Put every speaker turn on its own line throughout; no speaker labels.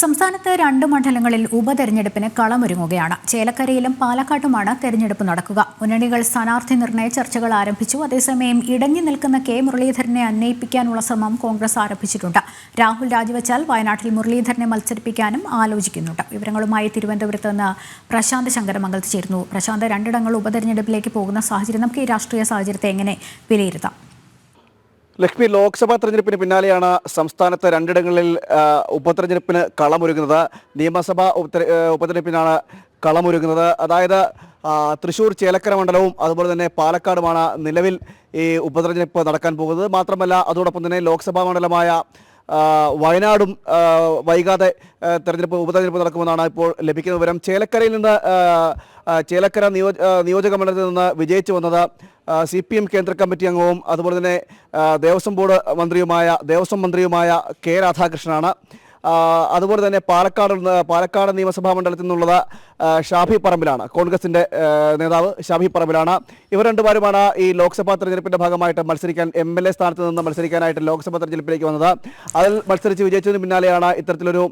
സംസ്ഥാനത്ത് 2 മണ്ഡലങ്ങളിൽ ഉപതെരഞ്ഞെടുപ്പിന് കളമൊരുങ്ങുകയാണ്. ചേലക്കരയിലും പാലക്കാട്ടുമാണ് തെരഞ്ഞെടുപ്പ് നടക്കുക. മുന്നണികൾ സ്ഥാനാർത്ഥി നിർണയ ചർച്ചകൾ ആരംഭിച്ചു. അതേസമയം ഇടഞ്ഞു നിൽക്കുന്ന കെ മുരളീധരനെ അന്വയിപ്പിക്കാനുള്ള ശ്രമം കോൺഗ്രസ് ആരംഭിച്ചിട്ടുണ്ട്. രാഹുൽ രാജിവെച്ചാൽ വയനാട്ടിൽ മുരളീധരനെ മത്സരിപ്പിക്കാനും ആലോചിക്കുന്നുണ്ട്. വിവരങ്ങളുമായി തിരുവനന്തപുരത്ത് നിന്ന് പ്രശാന്ത് ശങ്കരമംഗലത്ത് ചേരുന്നു. പ്രശാന്ത്, 2 ഉപതെരഞ്ഞെടുപ്പിലേക്ക് പോകുന്ന സാഹചര്യം നമുക്ക് ഈ രാഷ്ട്രീയ സാഹചര്യത്തെ എങ്ങനെ വിലയിരുത്താം?
ലക്ഷ്മി, ലോക്സഭാ തെരഞ്ഞെടുപ്പിന് പിന്നാലെയാണ് സംസ്ഥാനത്ത് 2 ഉപതെരഞ്ഞെടുപ്പിന് കളമൊരുങ്ങുന്നത്. നിയമസഭാ ഉപതെരഞ്ഞെടുപ്പിനാണ് കളമൊരുങ്ങുന്നത്. അതായത് തൃശ്ശൂർ ചേലക്കര മണ്ഡലവും അതുപോലെ തന്നെ പാലക്കാടുമാണ് നിലവിൽ ഈ ഉപതെരഞ്ഞെടുപ്പ് നടക്കാൻ പോകുന്നത്. മാത്രമല്ല അതോടൊപ്പം തന്നെ ലോക്സഭാ മണ്ഡലമായ വയനാടും വൈകാതെ ഉപതെരഞ്ഞെടുപ്പ് നടക്കുമെന്നാണ് ഇപ്പോൾ ലഭിക്കുന്ന വിവരം. ചേലക്കരയിൽ നിന്ന് ചേലക്കര നിയോജക മണ്ഡലത്തിൽ നിന്ന് വിജയിച്ചു വന്നത് CPM കേന്ദ്ര കമ്മിറ്റി അംഗവും അതുപോലെ തന്നെ ദേവസ്വം മന്ത്രിയുമായ കെ രാധാകൃഷ്ണനാണ്. അതുപോലെ തന്നെ പാലക്കാട് നിയമസഭാ മണ്ഡലത്തിൽ നിന്നുള്ളത് ഷാഫി പറമ്പിലാണ്, കോൺഗ്രസിൻ്റെ നേതാവ് ഷാഫി പറമ്പിലാണ്. ഇവർ രണ്ടുപേരുമാണ് ഈ ലോക്സഭാ തെരഞ്ഞെടുപ്പിൻ്റെ ഭാഗമായിട്ട് MLA സ്ഥാനത്ത് നിന്ന് മത്സരിക്കാനായിട്ട് ലോക്സഭാ തെരഞ്ഞെടുപ്പിലേക്ക് വന്നത്. അതിൽ മത്സരിച്ച് വിജയിച്ചതിന് പിന്നാലെയാണ് ഇത്തരത്തിലൊരു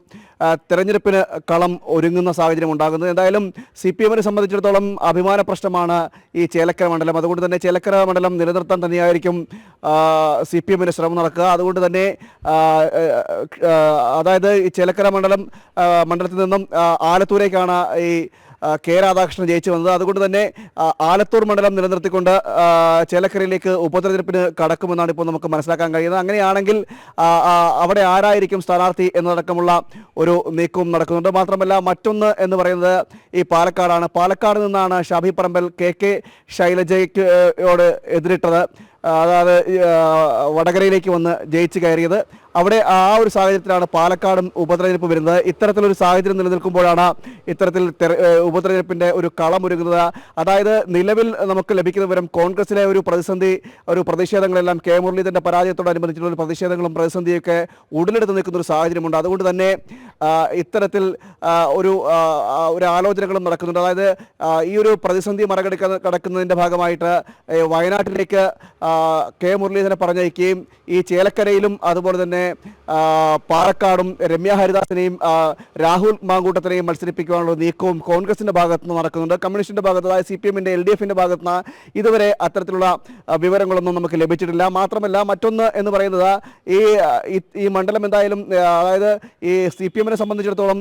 തെരഞ്ഞെടുപ്പിന് കളം ഒരുങ്ങുന്ന സാഹചര്യം ഉണ്ടാകുന്നത്. എന്തായാലും CPM സംബന്ധിച്ചിടത്തോളം അഭിമാന പ്രശ്നമാണ് ഈ ചേലക്കര മണ്ഡലം. അതുകൊണ്ട് തന്നെ ചേലക്കര മണ്ഡലം നിലനിർത്താൻ തന്നെയായിരിക്കും CPM ശ്രമം നടക്കുക. അതുകൊണ്ട് തന്നെ അതായത് ഈ ചേലക്കര മണ്ഡലത്തിൽ നിന്നും ആലത്തൂരേക്കാണ് ഈ കെ രാധാകൃഷ്ണൻ ജയിച്ചു വന്നത്. അതുകൊണ്ട് തന്നെ ആലത്തൂർ മണ്ഡലം നിലനിർത്തിക്കൊണ്ട് ചേലക്കരയിലേക്ക് ഉപതെരഞ്ഞെടുപ്പിന് കടക്കുമെന്നാണ് ഇപ്പോൾ നമുക്ക് മനസ്സിലാക്കാൻ കഴിയുന്നത്. അങ്ങനെയാണെങ്കിൽ അവിടെ ആരായിരിക്കും സ്ഥാനാർത്ഥി എന്നതടക്കമുള്ള ഒരു നീക്കവും നടക്കുന്നുണ്ട്. മാത്രമല്ല മറ്റൊന്ന് എന്ന് പറയുന്നത് ഈ പാലക്കാടാണ്. പാലക്കാട് നിന്നാണ് ഷാഫി പറമ്പിൽ KK ശൈലജയോട് എതിരിട്ടത്. അതായത് വടകരയിലേക്ക് വന്ന് ജയിച്ചു കയറിയത്. അവിടെ ആ ഒരു സാഹചര്യത്തിലാണ് പാലക്കാടും ഉപതെരഞ്ഞെടുപ്പ് വരുന്നത്. ഇത്തരത്തിലൊരു സാഹചര്യം നിലനിൽക്കുമ്പോഴാണ് ഇത്തരത്തിൽ ഉപതെരഞ്ഞെടുപ്പിൻ്റെ ഒരു കളമൊരുങ്ങുന്നത്. അതായത് നിലവിൽ നമുക്ക് ലഭിക്കുന്ന വിവരം കോൺഗ്രസിലെ ഒരു പ്രതിഷേധങ്ങളെല്ലാം കെ മുരളീധരൻ്റെ പരാജയത്തോടനുബന്ധിച്ചുള്ള ഒരു പ്രതിഷേധങ്ങളും പ്രതിസന്ധിയൊക്കെ ഉടലെടുത്ത് നിൽക്കുന്ന ഒരു സാഹചര്യമുണ്ട്. അതുകൊണ്ട് തന്നെ ഇത്തരത്തിൽ ഒരു ആലോചനകളും നടക്കുന്നുണ്ട്. അതായത് ഈ ഒരു പ്രതിസന്ധി കടക്കുന്നതിൻ്റെ ഭാഗമായിട്ട് വയനാട്ടിലേക്ക് കെ മുരളീധരനെ പറഞ്ഞയക്കുകയും ഈ ചേലക്കരയിലും അതുപോലെ തന്നെ പാലക്കാടും രമ്യ ഹരിദാസിനെയും രാഹുൽ മാങ്കൂട്ടത്തിനെയും മത്സരിപ്പിക്കാനുള്ള നീക്കവും കോൺഗ്രസിന്റെ ഭാഗത്ത് നിന്ന് നടക്കുന്നുണ്ട്. കമ്മ്യൂണിസ്റ്റിന്റെ ഭാഗത്ത്, അതായത് CPM LDFിന്റെ ഭാഗത്ത് നിന്ന് ഇതുവരെ അത്തരത്തിലുള്ള വിവരങ്ങളൊന്നും നമുക്ക് ലഭിച്ചിട്ടില്ല. മാത്രമല്ല മറ്റൊന്ന് എന്ന് പറയുന്നത് ഈ മണ്ഡലം എന്തായാലും, അതായത് ഈ CPM സംബന്ധിച്ചിടത്തോളം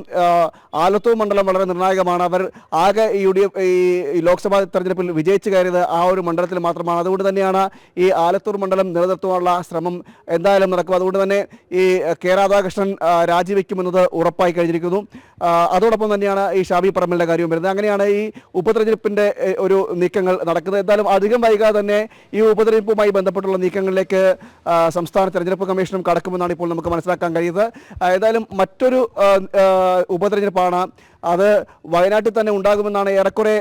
ആലത്തൂർ മണ്ഡലം വളരെ നിർണായകമാണ്. അവർ ആകെ ഈ ലോക്സഭാ തെരഞ്ഞെടുപ്പിൽ വിജയിച്ചു കയറിയത് ആ ഒരു മണ്ഡലത്തിൽ മാത്രമാണ്. അതുകൊണ്ട് തന്നെയാണ് ഈ ആലത്തൂർ മണ്ഡലം നിലനിർത്താനുള്ള ശ്രമം എന്തായാലും നടക്കും. അതുകൊണ്ട് തന്നെ ഈ കെ രാധാകൃഷ്ണൻ രാജിവെക്കുമെന്നത് ഉറപ്പായി കഴിഞ്ഞിരിക്കുന്നു. അതോടൊപ്പം തന്നെയാണ് ഈ ഷാഫി പറമ്പിലിൻ്റെ കാര്യവും വരുന്നത്. അങ്ങനെയാണ് ഈ ഉപതെരഞ്ഞെടുപ്പിൻ്റെ ഒരു നീക്കങ്ങൾ നടക്കുന്നത്. എന്തായാലും അധികം വൈകാതെ തന്നെ ഈ ഉപതെരഞ്ഞെടുപ്പുമായി ബന്ധപ്പെട്ടുള്ള നീക്കങ്ങളിലേക്ക് സംസ്ഥാന തെരഞ്ഞെടുപ്പ് കമ്മീഷനും കടക്കുമെന്നാണ് ഇപ്പോൾ നമുക്ക് മനസ്സിലാക്കാൻ കഴിയുന്നത്. ഏതായാലും മറ്റൊരു ഉപതെരഞ്ഞെടുപ്പാണ്, അത് വയനാട്ടിൽ തന്നെ ഉണ്ടാകുമെന്നാണ് ഏറെക്കുറെ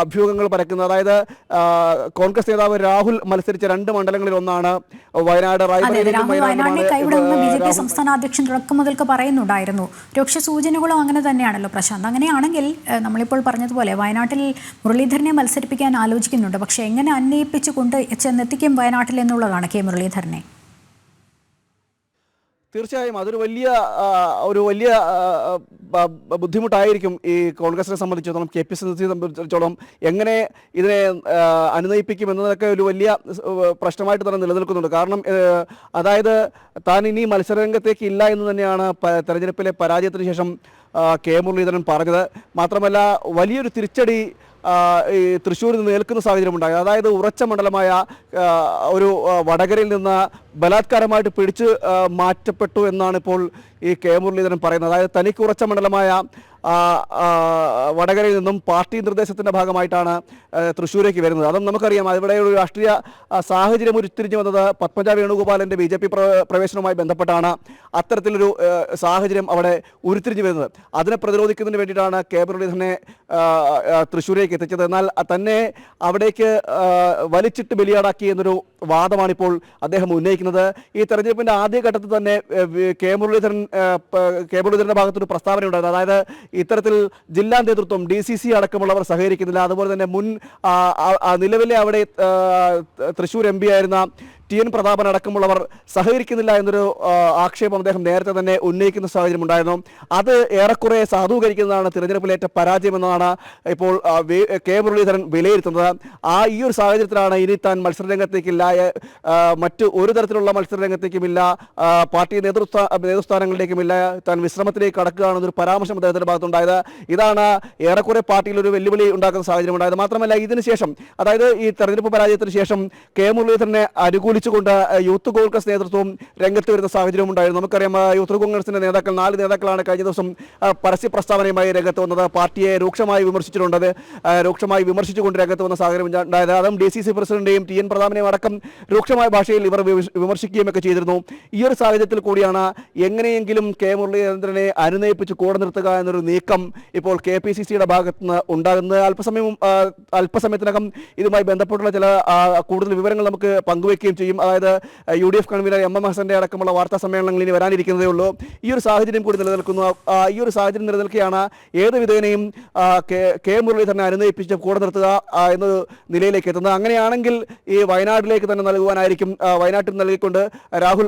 അഭ്യൂഹങ്ങൾ പരക്കുന്നത്. അതായത് കോൺഗ്രസ് നേതാവ് രാഹുൽ മത്സരിച്ച 2 മണ്ഡലങ്ങളിൽ ഒന്നാണ് വയനാട്.
BJP സംസ്ഥാന അധ്യക്ഷൻ തുടക്കം മുതൽക്ക് പറയുന്നുണ്ടായിരുന്നു. രൂക്ഷ സൂചനകളും അങ്ങനെ തന്നെയാണല്ലോ പ്രശാന്ത്. അങ്ങനെയാണെങ്കിൽ നമ്മളിപ്പോൾ പറഞ്ഞതുപോലെ വയനാട്ടിൽ മുരളീധരനെ മത്സരിപ്പിക്കാൻ ആലോചിക്കുന്നുണ്ട്. പക്ഷെ എങ്ങനെ അന്വയിപ്പിച്ചുകൊണ്ട് ചെന്നെത്തിക്കും വയനാട്ടിൽ എന്നുള്ളതാണ് കെ മുരളീധരനെ.
തീർച്ചയായും അതൊരു വലിയ ബുദ്ധിമുട്ടായിരിക്കും ഈ കോൺഗ്രസിനെ സംബന്ധിച്ചിടത്തോളം, KPCC സംബന്ധിച്ചിടത്തോളം. എങ്ങനെ ഇതിനെ അനുനയിപ്പിക്കും എന്നതൊക്കെ ഒരു വലിയ പ്രശ്നമായിട്ട് തന്നെ നിലനിൽക്കുന്നുണ്ട്. കാരണം അതായത് താൻ ഇനി മത്സരരംഗത്തേക്ക് ഇല്ല എന്ന് തന്നെയാണ് തെരഞ്ഞെടുപ്പിലെ പരാജയത്തിന് ശേഷം കെ മുരളീധരൻ പറഞ്ഞത്. മാത്രമല്ല വലിയൊരു തിരിച്ചടി ഈ തൃശ്ശൂരിൽ നിന്ന് ഏൽക്കുന്ന സാഹചര്യമുണ്ടായി. അതായത് ഉറച്ച മണ്ഡലമായ ഒരു വടകരയിൽ നിന്ന് ബലാത്കാരമായിട്ട് പിടിച്ച് മാറ്റപ്പെട്ടു എന്നാണ് ഇപ്പോൾ ഈ കെ മുരളീധരൻ പറയുന്നത്. അതായത് തനിക്ക് ഉറച്ച മണ്ഡലമായ വടകരയിൽ നിന്നും പാർട്ടി നിർദ്ദേശത്തിൻ്റെ ഭാഗമായിട്ടാണ് തൃശ്ശൂരേക്ക് വരുന്നത്. അതും നമുക്കറിയാം. ഇവിടെ ഒരു രാഷ്ട്രീയ സാഹചര്യം ഉരുത്തിരിഞ്ഞു വന്നത് പത്മജ വേണുഗോപാലിൻ്റെ BJP പ്രവേശനവുമായി ബന്ധപ്പെട്ടാണ് അത്തരത്തിലൊരു സാഹചര്യം അവിടെ ഉരുത്തിരിഞ്ഞു വരുന്നത്. അതിനെ പ്രതിരോധിക്കുന്നതിന് വേണ്ടിയിട്ടാണ് കെ മുരളീധരനെ തൃശ്ശൂരേക്ക് എത്തിച്ചത്. എന്നാൽ തന്നെ അവിടേക്ക് വലിച്ചിട്ട് ബലിയാടാക്കി എന്നൊരു വാദമാണിപ്പോൾ അദ്ദേഹം ഉന്നയിക്കുന്നത്. ഈ തെരഞ്ഞെടുപ്പിൻ്റെ ആദ്യഘട്ടത്തിൽ തന്നെ കെ മുരളീധരൻ്റെ ഭാഗത്തൊരു പ്രസ്താവന ഉണ്ടായിരുന്നു. അതായത് ഇത്തരത്തിൽ ജില്ലാ നേതൃത്വം DCC അടക്കമുള്ളവർ സഹകരിക്കുന്നില്ല. അതുപോലെ തന്നെ നിലവിലെ അവിടെ തൃശ്ശൂർ MP ആയിരുന്ന TN പ്രതാപൻ അടക്കമുള്ളവർ സഹകരിക്കുന്നില്ല എന്നൊരു ആക്ഷേപം അദ്ദേഹം നേരത്തെ തന്നെ ഉന്നയിക്കുന്ന സാഹചര്യം ഉണ്ടായിരുന്നു. അത് ഏറെക്കുറെ സാധൂകരിക്കുന്നതാണ് തിരഞ്ഞെടുപ്പിലേറ്റ പരാജയമെന്നാണ് ഇപ്പോൾ കെ മുരളീധരൻ വിലയിരുത്തുന്നത്. ഈ ഒരു സാഹചര്യത്തിലാണ് ഇനി താൻ മത്സരരംഗത്തേക്കില്ല, മറ്റ് ഒരു തരത്തിലുള്ള മത്സരരംഗത്തേക്കുമില്ല, പാർട്ടി നേതൃസ്ഥാനങ്ങളിലേക്കുമില്ല, താൻ വിശ്രമത്തിലേക്ക് കടക്കുകയാണെന്നൊരു പരാമർശം അദ്ദേഹത്തിന്റെ ഭാഗത്തുണ്ടായത്. ഇതാണ് ഏറെക്കുറെ പാർട്ടിയിൽ ഒരു വെല്ലുവിളി ഉണ്ടാക്കുന്ന സാഹചര്യം ഉണ്ടായത്. മാത്രമല്ല ഇതിനുശേഷം, അതായത് ഈ തെരഞ്ഞെടുപ്പ് പരാജയത്തിന് ശേഷം കെ മുരളീധരനെ അനുകൂലിച്ചുകൊണ്ട് യൂത്ത് കോൺഗ്രസ് നേതൃത്വവും രംഗത്ത് വരുന്ന സാഹചര്യം ഉണ്ടായിരുന്നു. നമുക്കറിയാം, യൂത്ത് കോൺഗ്രസിന്റെ നേതാക്കൾ 4 നേതാക്കളാണ് കഴിഞ്ഞ ദിവസം പരസ്യ പ്രസ്താവനയുമായി രംഗത്ത് വന്നത്. പാർട്ടിയെ രൂക്ഷമായി വിമർശിച്ചിട്ടുണ്ട്. രൂക്ഷമായി വിമർശിച്ചുകൊണ്ട് രംഗത്ത് വന്ന സാഹചര്യം ഉണ്ടായത്. അതും DCC പ്രസിഡന്റെയും TN പ്രതാപനെയും അടക്കം രൂക്ഷമായ ഭാഷയിൽ ഇവർ വിമർശിക്കുകയും ഒക്കെ ചെയ്തിരുന്നു. ഈ ഒരു സാഹചര്യത്തിൽ കൂടിയാണ് എങ്ങനെയെങ്കിലും കെ മുരളീധരനെ അനുനയിപ്പിച്ച് കൂടെ നിർത്തുക എന്നൊരു നീക്കം ഇപ്പോൾ KPCCയുടെ ഭാഗത്ത് നിന്ന് ഉണ്ടാകുന്നത്. അല്പസമയത്തിനകം ഇതുമായി ബന്ധപ്പെട്ടുള്ള ചില കൂടുതൽ വിവരങ്ങൾ നമുക്ക് പങ്കുവയ്ക്കുകയും ചെയ്യും. അതായത് UDF കൺവീനർ MM ഹസന്റെ അടക്കമുള്ള വാർത്താ സമ്മേളനങ്ങൾ ഇനി വരാനിരിക്കുന്നതേ ഉള്ളൂ. ഈ ഒരു സാഹചര്യം കൂടി നിലനിൽക്കുന്നു. ഈ ഒരു സാഹചര്യം നിലനിൽക്കുകയാണ് ഏത് വിധേനയും കെ മുരളീധരനെ അനുനയിപ്പിച്ച് കൂടെ നിർത്തുക എന്ന നിലയിലേക്ക് എത്തുന്നത്. അങ്ങനെയാണെങ്കിൽ ഈ വയനാട്ടിലേക്ക് തന്നെ നൽകുവാനായിരിക്കും. വയനാട്ടിൽ നൽകിക്കൊണ്ട് രാഹുൽ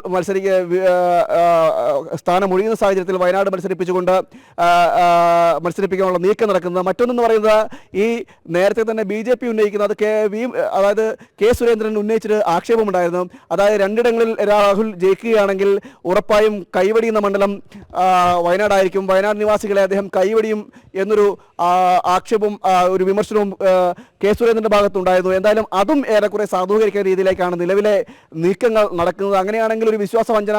സ്ഥാനം ഒഴിയുന്ന സാഹചര്യത്തിൽ വയനാട് മത്സരിപ്പിക്കാനുള്ള നീക്കം നടക്കുന്നത്. മറ്റൊന്നെന്ന് പറയുന്നത്, ഈ നേരത്തെ തന്നെ BJP ഉന്നയിക്കുന്നത് അതായത് കെ സുരേന്ദ്രൻ ഉന്നയിച്ചൊരു ആക്ഷേപമുണ്ടായിരുന്നു. അതായത് 2 ഇടങ്ങളിൽ രാഹുൽ ജയിക്കുകയാണെങ്കിൽ ഉറപ്പായും കൈവടിയുന്ന മണ്ഡലം വയനാടായിരിക്കും, വയനാട് നിവാസികളെ അദ്ദേഹം കൈവടിയും എന്നൊരു ആക്ഷേപവും ഒരു വിമർശനവും കെ സുരേന്ദ്രന്റെ ഭാഗത്തുണ്ടായിരുന്നു. എന്തായാലും അതും ഏറെക്കുറെ സാധൂകരിക്കുന്ന രീതിയിലേക്കാണ് നിലവിലെ നീക്കങ്ങൾ നടക്കുന്നത്. അങ്ങനെയാണെങ്കിൽ ഒരു വിശ്വാസവഞ്ചന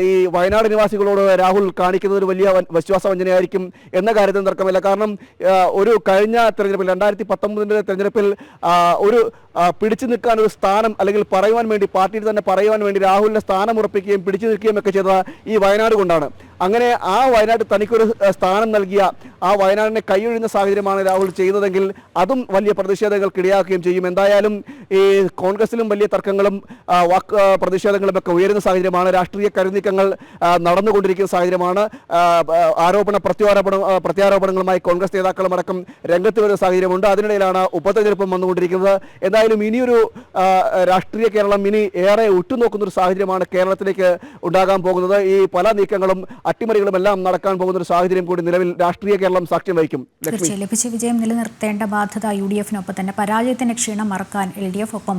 ഈ വയനാട് നിവാസികളോട് രാഹുൽ കാണിക്കുന്നത് ഒരു വലിയ വിശ്വാസവഞ്ചനയായിരിക്കും എന്ന കാര്യത്തിൽ തർക്കമില്ല. കാരണം ഒരു കഴിഞ്ഞ തെരഞ്ഞെടുപ്പിൽ 2019 തെരഞ്ഞെടുപ്പിൽ ഒരു പിടിച്ചു നിൽക്കാൻ ഒരു സ്ഥാനം അല്ലെങ്കിൽ പാർട്ടിയിൽ തന്നെ പറയുവാൻ വേണ്ടി രാഹുലിന്റെ സ്ഥാനം ഉറപ്പിക്കുകയും പിടിച്ചു നിൽക്കുകയും ഒക്കെ ചെയ്തത് ഈ വയനാട് കൊണ്ടാണ്. അങ്ങനെ ആ വയനാട് തനിക്കൊരു സ്ഥാനം നൽകിയ ആ വയനാടിനെ കൈയൊഴിയുന്ന സാഹചര്യമാണ് രാഹുൽ ചെയ്യുന്നതെങ്കിൽ അതും വലിയ പ്രതിഷേധങ്ങൾക്കിടയാക്കുകയും ചെയ്യും. എന്തായാലും ഈ കോൺഗ്രസിലും വലിയ തർക്കങ്ങളും പ്രതിഷേധങ്ങളും ഒക്കെ ഉയരുന്ന സാഹചര്യമാണ്. രാഷ്ട്രീയ കരുനീക്കങ്ങൾ നടന്നുകൊണ്ടിരിക്കുന്ന സാഹചര്യമാണ്. പ്രത്യാരോപണങ്ങളുമായി കോൺഗ്രസ് നേതാക്കളും അടക്കം രംഗത്ത് വരുന്ന സാഹചര്യമുണ്ട്. അതിനിടയിലാണ് ഉപതെരഞ്ഞെടുപ്പും വന്നുകൊണ്ടിരിക്കുന്നത്. എന്തായാലും ഇനിയൊരു രാഷ്ട്രീയ കേരളം ഇനി ഏറെ ഉറ്റുനോക്കുന്നൊരു സാഹചര്യമാണ് കേരളത്തിലേക്ക് ഉണ്ടാകാൻ പോകുന്നത്. ഈ പല നീക്കങ്ങളും അട്ടിമറികളും എല്ലാം നടക്കാൻ പോകുന്ന ഒരു സാഹചര്യം കൂടി നിലവിൽ രാഷ്ട്രീയ കേരളം സാക്ഷ്യം വഹിക്കും.
ലഭിച്ച വിജയം നിലനിർത്തേണ്ട ബാധ്യത UDF-നൊപ്പം തന്നെ പരാജയത്തിന്റെ ക്ഷീണം മറക്കാൻ LDF, ഒപ്പം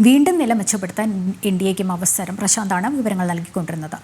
വീണ്ടും നില മെച്ചപ്പെടുത്താൻ NDAയ്ക്കും അവസരം. പ്രശാന്താണ് വിവരങ്ങൾ നൽകിക്കൊണ്ടിരുന്നത്.